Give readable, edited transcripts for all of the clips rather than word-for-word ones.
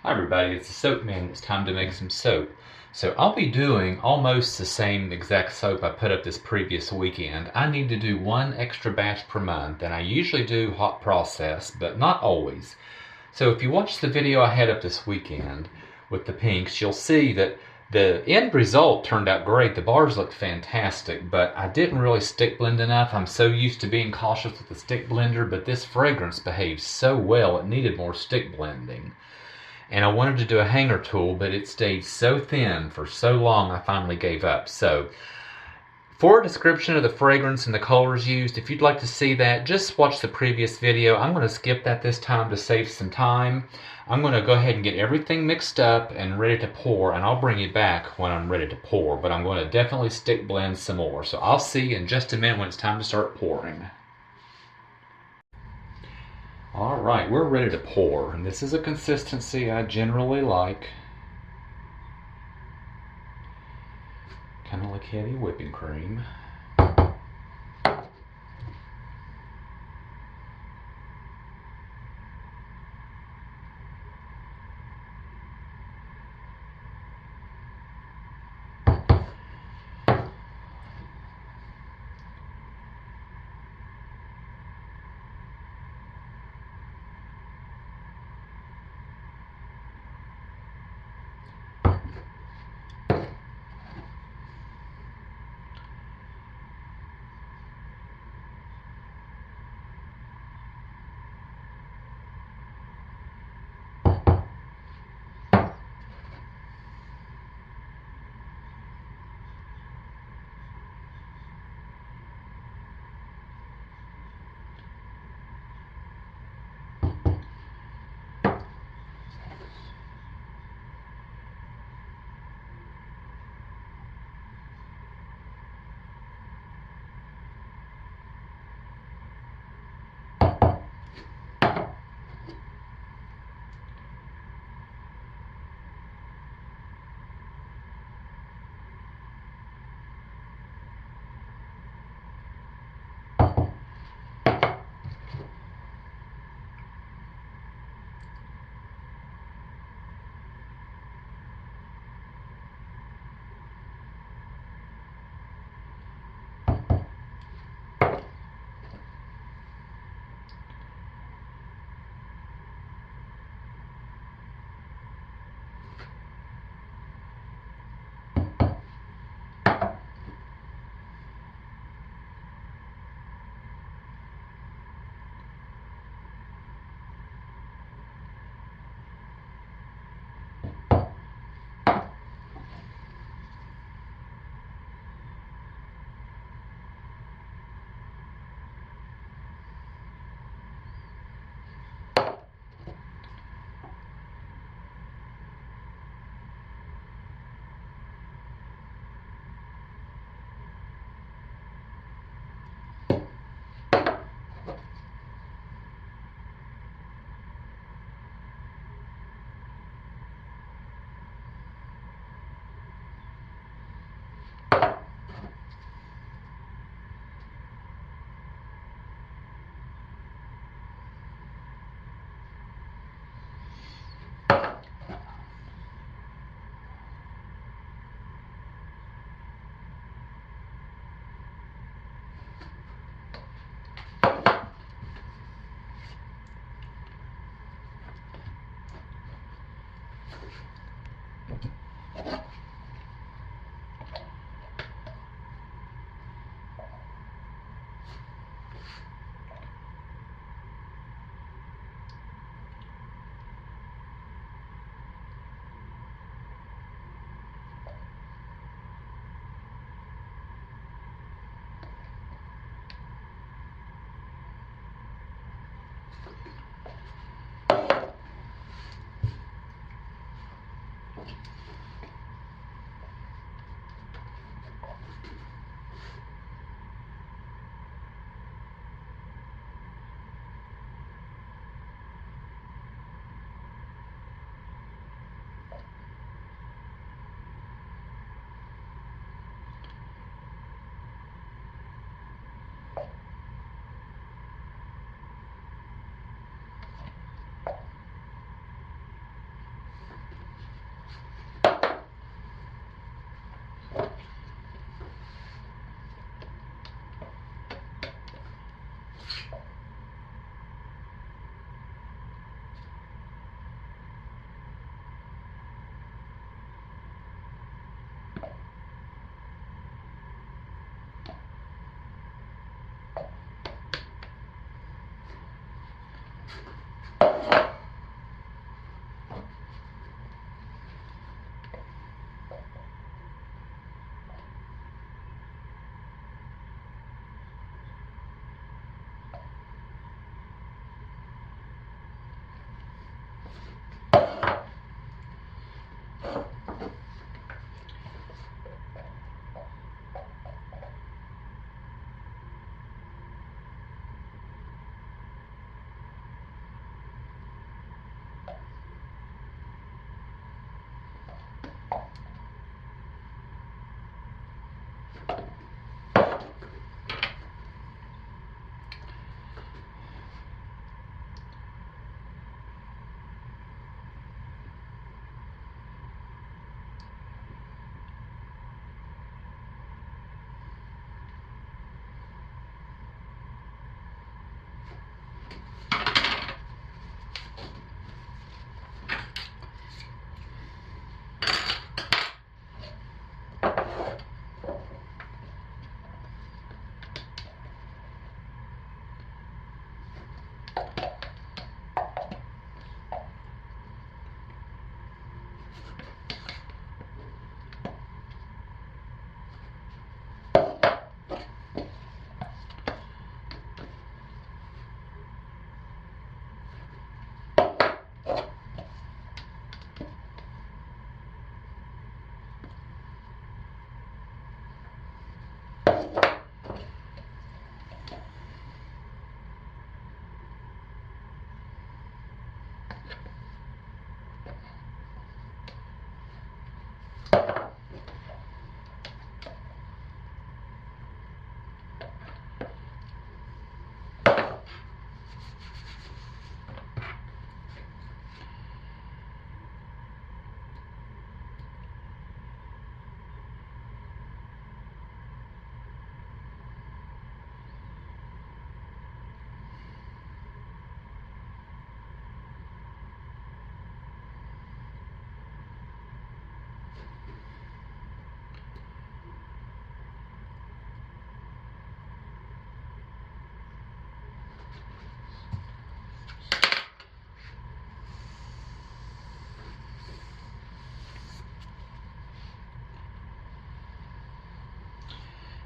Hi everybody, it's the Soap Man. It's time to make some soap. So I'll be doing almost the same exact soap I put up this previous weekend. I need to do one extra batch per month, and I usually do hot process, but not always. So if you watch the video I had up this weekend with the pinks, you'll see that the end result turned out great. The bars looked fantastic, but I didn't really stick blend enough. I'm so used to being cautious with the stick blender, but this fragrance behaved so well it needed more stick blending. And I wanted to do a hanger tool, but it stayed so thin for so long I finally gave up. So for a description of the fragrance and the colors used, if you'd like to see that, just watch the previous video. I'm going to skip that this time to save some time. I'm going to go ahead and get everything mixed up and ready to pour, and I'll bring you back when I'm ready to pour. But I'm going to definitely stick blend some more. So I'll see you in just a minute when it's time to start pouring. Alright, we're ready to pour, and this is a consistency I generally like. Kind of like heavy whipping cream.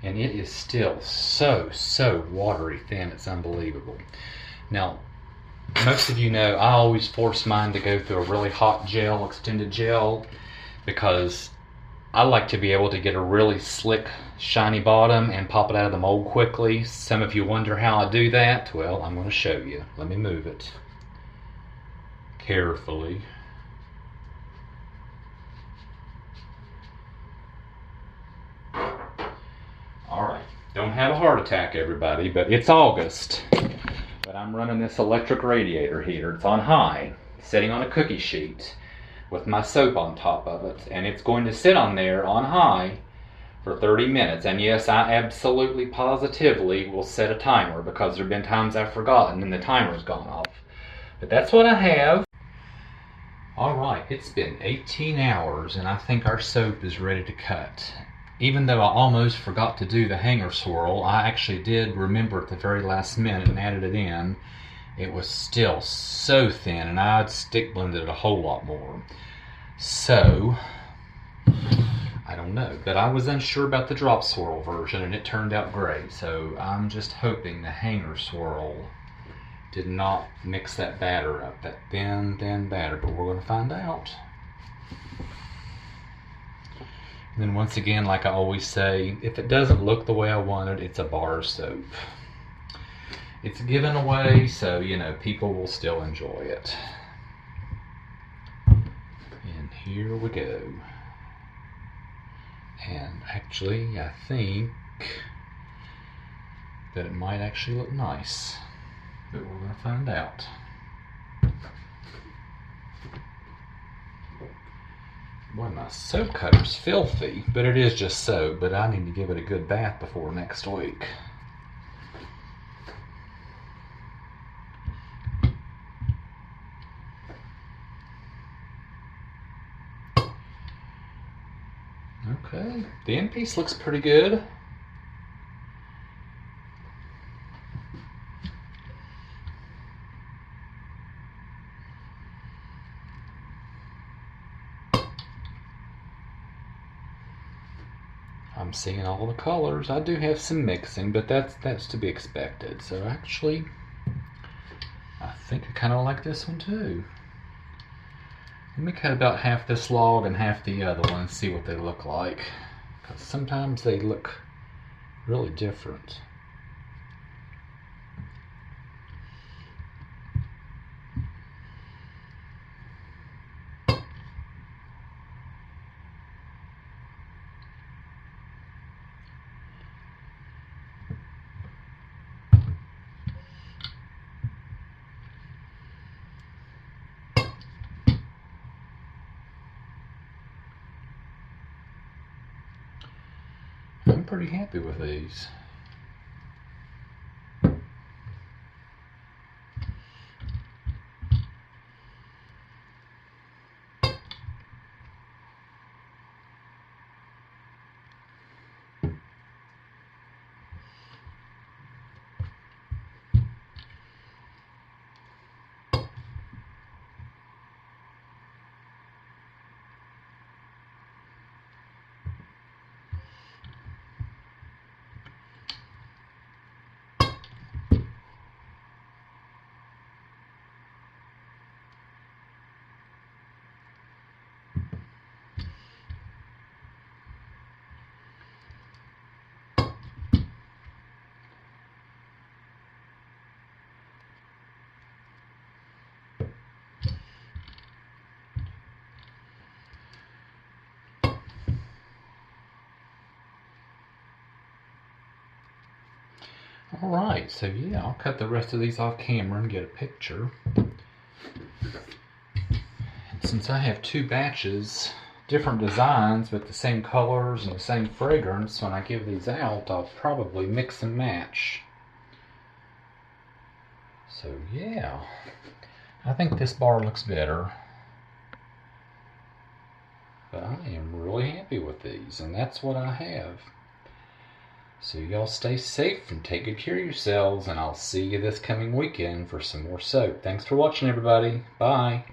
And it is still so watery thin, it's unbelievable. Now, most of you know I always force mine to go through a really hot gel, extended gel, because I like to be able to get a really slick, shiny bottom and pop it out of the mold quickly. Some of you wonder how I do that. Well, I'm going to show you. Let me move it carefully. Alright, don't have a heart attack, everybody, but it's August. But I'm running this electric radiator heater. It's on high, sitting on a cookie sheet with my soap on top of it. And it's going to sit on there on high for 30 minutes. And yes, I absolutely positively will set a timer, because there have been times I've forgotten and the timer's gone off. But that's what I have. Alright, it's been 18 hours and I think our soap is ready to cut. Even though I almost forgot to do the hanger swirl, I actually did remember at the very last minute and added it in. It was still so thin, and I'd stick blended it a whole lot more. So, I don't know, but I was unsure about the drop swirl version and it turned out great. So I'm just hoping the hanger swirl did not mix that batter up, that thin batter, but we're going to find out. And then once again, like I always say, if it doesn't look the way I wanted, it's a bar soap. It's given away, so you know, people will still enjoy it. And here we go. And actually, I think that it might actually look nice, but we're going to find out. Boy, my soap cutter's filthy, but it is just soap, but I need to give it a good bath before next week. Okay, the end piece looks pretty good. I'm seeing all the colors. I do have some mixing, but that's to be expected. So actually, I think I kind of like this one too. Let me cut about half this log and half the other one and see what they look like. Because sometimes they look really different. I'm pretty happy with these. Alright, so yeah, I'll cut the rest of these off camera and get a picture. And since I have two batches, different designs, but the same colors and the same fragrance, when I give these out, I'll probably mix and match. So yeah, I think this bar looks better. But I am really happy with these, and that's what I have. So y'all stay safe and take good care of yourselves, and I'll see you this coming weekend for some more soap. Thanks for watching, everybody. Bye.